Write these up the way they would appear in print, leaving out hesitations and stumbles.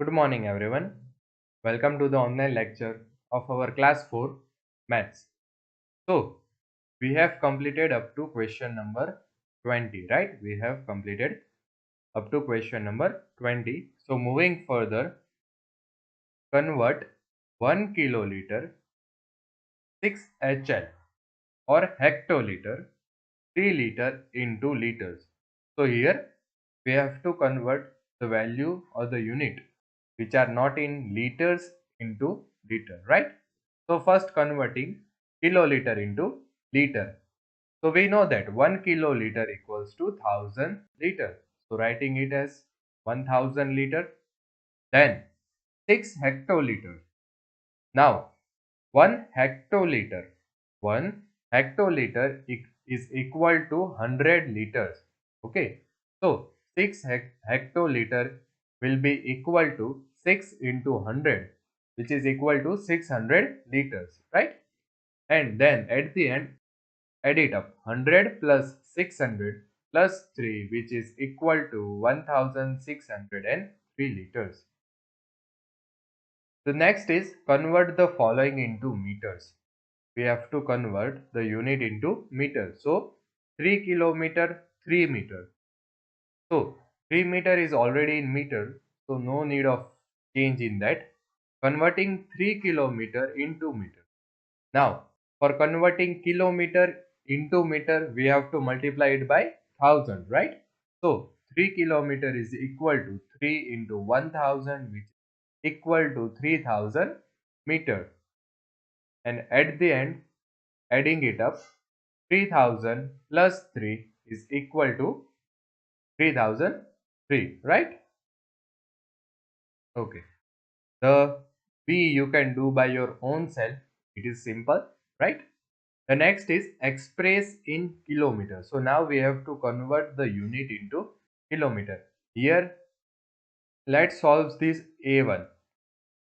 Good morning, everyone. Welcome to the online lecture of our class 4 maths. So, we have completed up to question number 20, right? We have completed up to question number 20. So, moving further, convert 1 kiloliter 6 HL or hectoliter 3 liter into liters. So, here we have to convert the value or the unit which are not in liters into liter, right? So first converting kiloliter into liter. So we know that 1 kiloliter equals to 1000 liter. So writing it as 1000 liter. Then 6 hectoliter. Now 1 hectoliter. 1 hectoliter is equal to 100 liters. Okay. So 6 hectoliter will be equal to 6 into 100, which is equal to 600 liters, right? And then at the end, add it up. 100 plus 600 plus 3, which is equal to 1603 liters. The next is convert the following into meters. We have to convert the unit into meter. So 3 kilometer, 3 meter. So 3 meter is already in meter. So no need of change in that. Converting 3 kilometer into meter. Now for converting kilometer into meter, we have to multiply it by 1000, right? So 3 kilometer is equal to 3 into 1000, which is equal to 3000 meter. And at the end, adding it up, 3000 plus 3 is equal to 3003, right? Okay. The B you can do by your own self. It is simple, right? The next is express in kilometer. So now we have to convert the unit into kilometer. Here, let's solve this A1.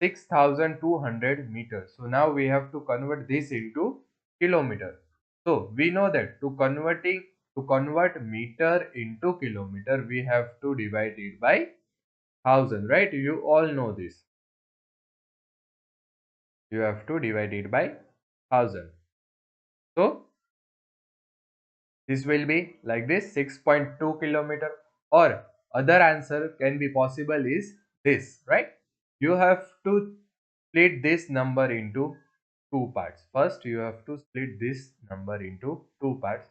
6200 meters. So now we have to convert this into kilometer. So we know that to convert meter into kilometer, we have to divide it by 1000, right? You all know this. You have to divide it by 1000. So this will be like this, 6.2 kilometer, or other answer can be possible is this, right? You have to split this number into two parts. First, you have to split this number into two parts.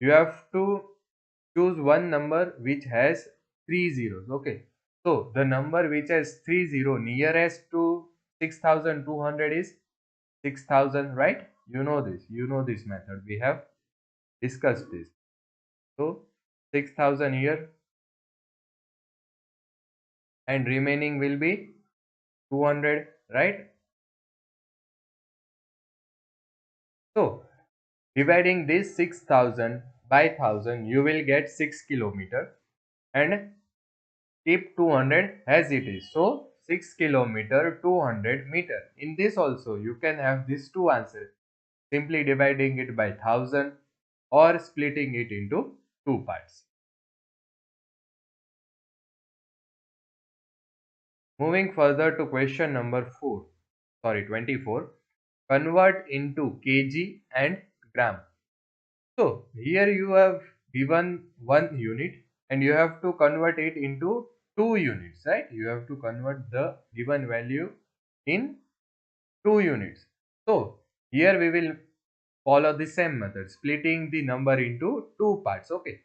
You have to choose one number which has three zeros. Okay. So the number which has 30 nearest to 6200 is 6000, right? You know this. You know this method. We have discussed this. So 6000 here and remaining will be 200, right? So dividing this 6000 by 1000, you will get 6 kilometer and keep 200 as it is. So 6 kilometer 200 meter. In this also you can have these two answers, simply dividing it by 1000 or splitting it into two parts. Moving further to question number 24. Convert into kg and gram. So here you have given one unit and you have to convert it into two units, right? You have to convert the given value in two units. So here we will follow the same method, splitting the number into two parts. Okay,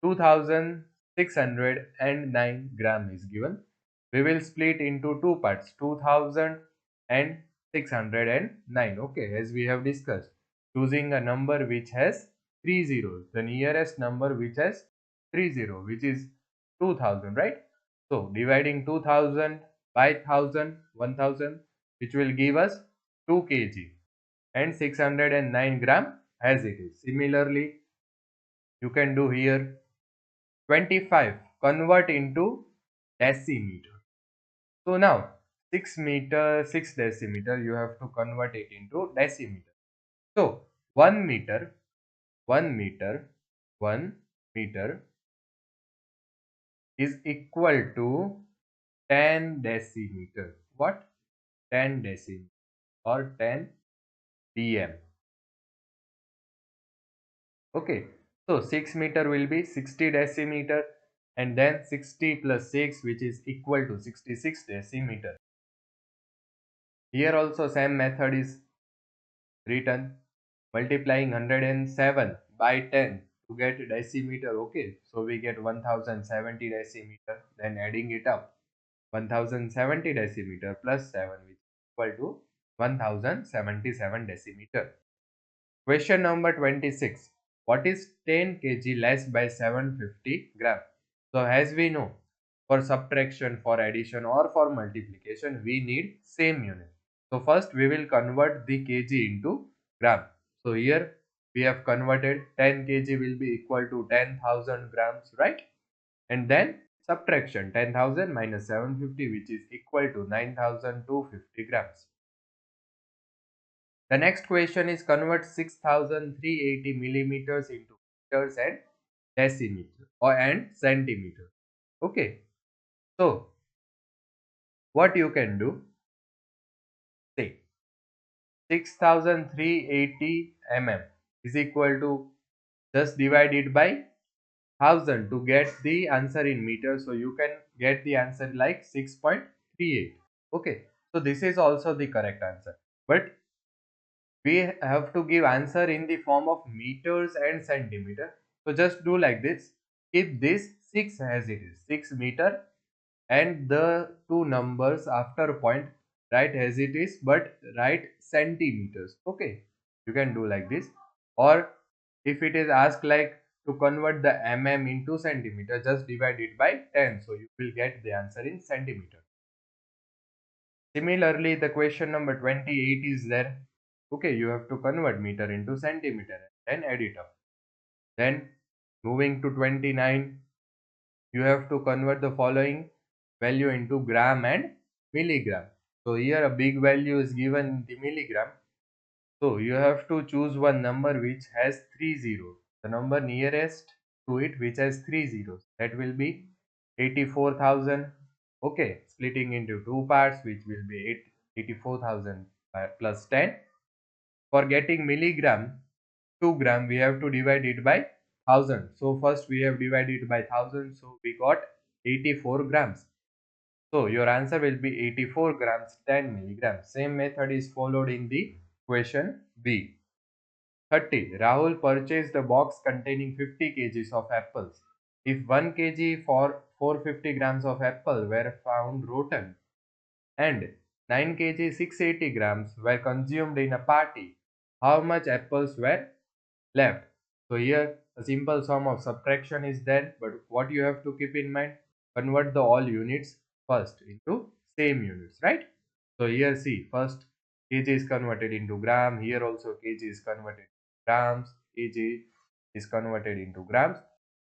2609 gram is given. We will split into two parts, 2609. Okay, as we have discussed, choosing a number which has three zeros, the nearest number which has three zero, which is 2000, right? So dividing 2000 by 1000, which will give us 2 kg and 609 gram as it is. Similarly, you can do here 25, convert into decimeter. So now 6 meter, 6 decimeter, you have to convert it into decimeter. So 1 meter, 1 meter, 1 meter is equal to 10 decimeter. What? 10 decimeter or 10 dm. Okay, so 6 meter will be 60 decimeter, and then 60 plus 6, which is equal to 66 decimeter. Here also same method is written, multiplying 107 by 10 to get decimeter. Okay, so we get 1070 decimeter, then adding it up, 1070 decimeter plus 7, which is equal to 1077 decimeter. Question number 26. What is 10 kg less by 750 gram? So as we know, for subtraction, for addition or for multiplication, we need same unit. So first we will convert the kg into gram. So here we have converted 10 kg will be equal to 10,000 grams, right? And then subtraction, 10,000 minus 750, which is equal to 9,250 grams. The next question is convert 6,380 millimeters into meters and decimeter or and centimeter. Okay, so what you can do, say 6,380 mm is equal to, just divide it by 1000 to get the answer in meters. So you can get the answer like 6.38. Okay, so this is also the correct answer, but we have to give answer in the form of meters and centimeter. So just do like this, keep this 6 as it is, 6 meter, and the two numbers after point write as it is, but write centimeters. Okay, you can do like this, or if it is asked like to convert the mm into centimeter, just divide it by 10, so you will get the answer in centimeter. Similarly, the question number 28 is there. Okay, you have to convert meter into centimeter and add it up. Then moving to 29, you have to convert the following value into gram and milligram. So here a big value is given in the milligram. So you have to choose one number which has 3 zeros. The number nearest to it which has 3 zeros. That will be 84,000. Okay, splitting into two parts, which will be 84,000 plus 10. For getting milligram, 2 gram, we have to divide it by 1000. So first we have divided it by 1000. So we got 84 grams. So your answer will be 84 grams 10 milligrams. Same method is followed in the question B. 30. Rahul purchased a box containing 50 kgs of apples. If 1 kg for 450 grams of apple were found rotten and 9 kg 680 grams were consumed in a party, how much apples were left? So here a simple sum of subtraction is there, but what you have to keep in mind, convert the all units first into same units, right? So here see, first kg is converted into gram, here also kg is converted into grams, kg is converted into grams,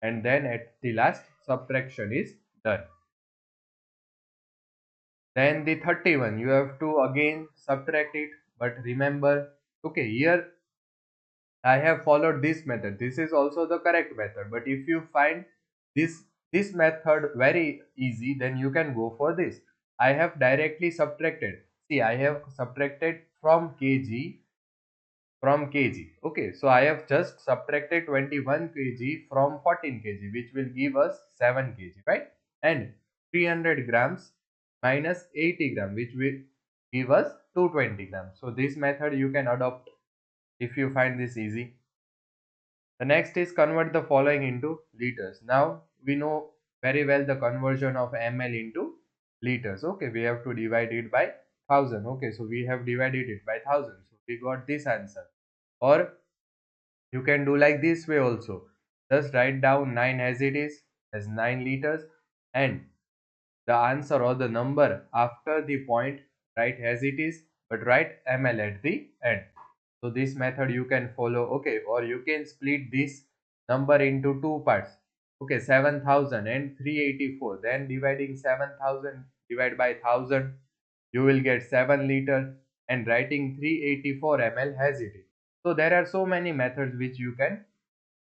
and then at the last subtraction is done. Then the 31, you have to again subtract it, but remember, okay, here I have followed this method. This is also the correct method. But if you find this method very easy, then you can go for this. I have directly subtracted. See, I have subtracted from kg. Okay, so I have just subtracted 21 kg from 14 kg, which will give us 7 kg, right? And 300 grams minus 80 gram, which will give us 220 grams. So this method you can adopt if you find this easy. The next is convert the following into liters. Now we know very well the conversion of ml into liters. Okay, we have to divide it by 1000. Okay, so we have divided it by 1000. So we got this answer. Or you can do like this way also. Just write down 9 as it is, as 9 liters, and the answer or the number after the point write as it is, but write ml at the end. So this method you can follow. Okay, or you can split this number into two parts. Okay, 7,000 and 384, then dividing 7,000 divided by 1000, you will get 7 liter, and writing 384 ml as it is. So there are so many methods which you can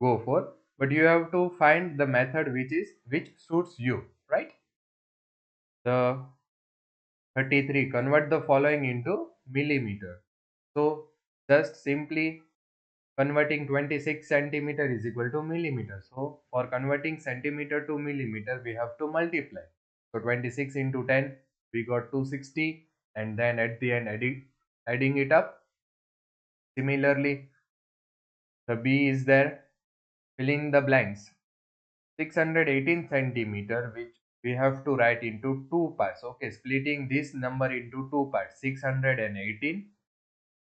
go for, but you have to find the method which suits you, right? The 33, convert the following into millimeter. So just simply converting 26 centimeter is equal to millimeter. So for converting centimeter to millimeter, we have to multiply. So 26 into 10, we got 260, and then at the end adding it up. Similarly, the B is there, filling the blanks. 618 centimeter, which we have to write into two parts. Okay, splitting this number into two parts, 618,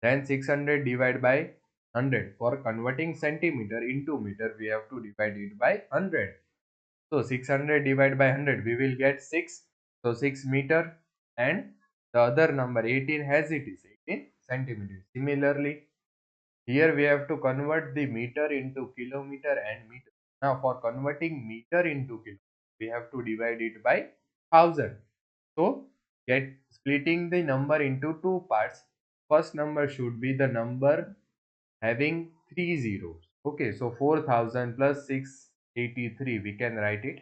then 600 divided by 100. For converting centimeter into meter, we have to divide it by 100. So 600 divided by 100, we will get 6. So 6 meter, and the other number 18 has it is 18 centimeter. Similarly, here we have to convert the meter into kilometer and meter. Now for converting meter into kilometer, we have to divide it by 1000. So get splitting the number into two parts. First number should be the number having three zeros. Okay, so 4000 plus 683, we can write it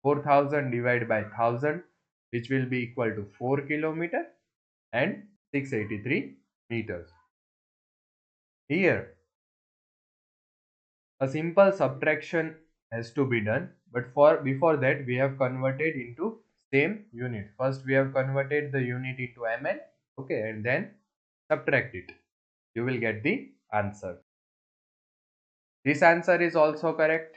4000 divided by 1000, which will be equal to 4 kilometer and 683 meters. Here a simple subtraction has to be done, but for before that we have converted into same unit. First we have converted the unit into ml, okay, and then subtract it. You will get the answer. This answer is also correct,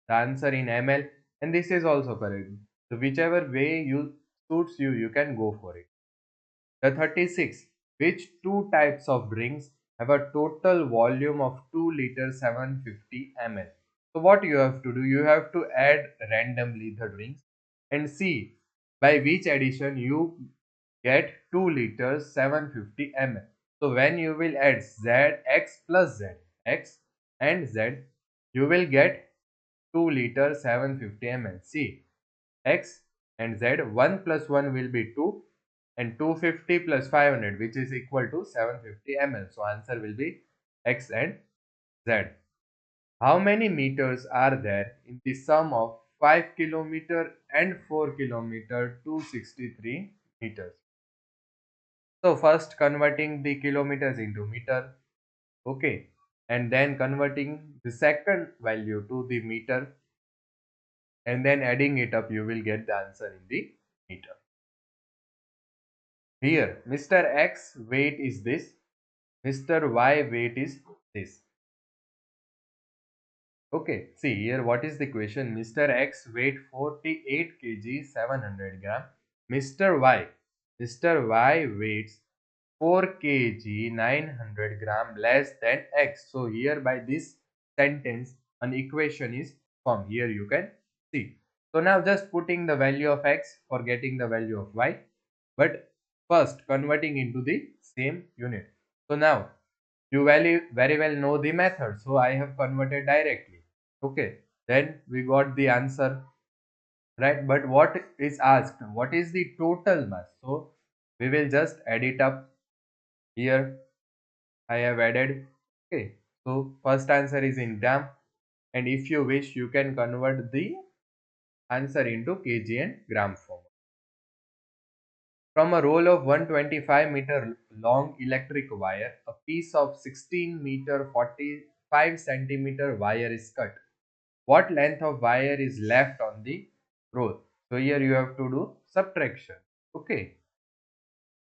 the answer in ml, and this is also correct. So whichever way you suits you, you can go for it. The 36, which two types of drinks have a total volume of 2 liters 750 ml. So what you have to do, you have to add randomly the drinks and see by which addition you get 2 liters 750 ml. So when you will add z, x plus z, x and z, you will get 2 liters 750 ml. See, x and z, 1 plus 1 will be 2, and 250 plus 500, which is equal to 750 ml. So answer will be x and z. How many meters are there in the sum of 5 kilometer and 4 kilometer 263 meters? So first converting the kilometers into meter, okay, and then converting the second value to the meter, and then adding it up, you will get the answer in the meter. Here Mr. X weight is this, Mr. Y weight is this. Okay, see here what is the question. Mr. X weight 48 kg 700 gram. Mr. Y weights 4 kg 900 gram less than X. So here by this sentence an equation is formed. Here you can see. So now just putting the value of X for getting the value of Y, but first converting into the same unit. So now you very well know the method, so I have converted directly. Okay, then we got the answer, right? But what is asked, what is the total mass? So we will just add it up. Here I have added. Okay, so first answer is in gram, and if you wish you can convert the answer into kg and gram form. From a roll of 125-meter long electric wire, a piece of 16-meter 45 centimeter wire is cut. What length of wire is left on the roll? So here you have to do subtraction. Okay.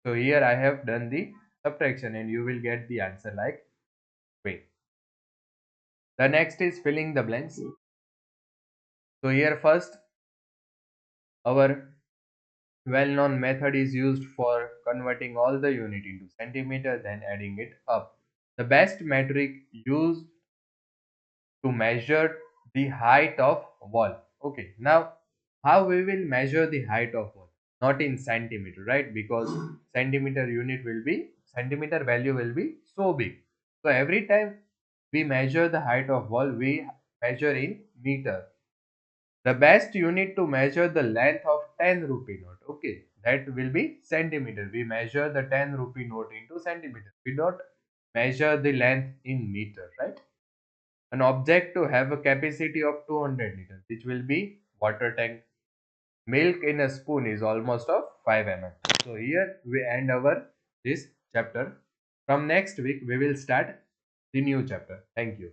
So here I have done the subtraction and you will get the answer like way. The next is filling the blanks. So here first our well-known method is used for converting all the unit into centimeter, then adding it up. The best metric used to measure the height of wall. Okay, now how we will measure the height of wall? Not in centimeter, right? Because centimeter value will be so big. So every time we measure the height of wall, we measure in meter. The best unit to measure the length of 10 rupee note, okay, that will be centimeter. We measure the 10 rupee note into centimeter. We don't measure the length in meter, right? An object to have a capacity of 200 liters, which will be water tank. milk in a spoon is almost of 5 ml. So here we end our this chapter. From next week we will start the new chapter. Thank you.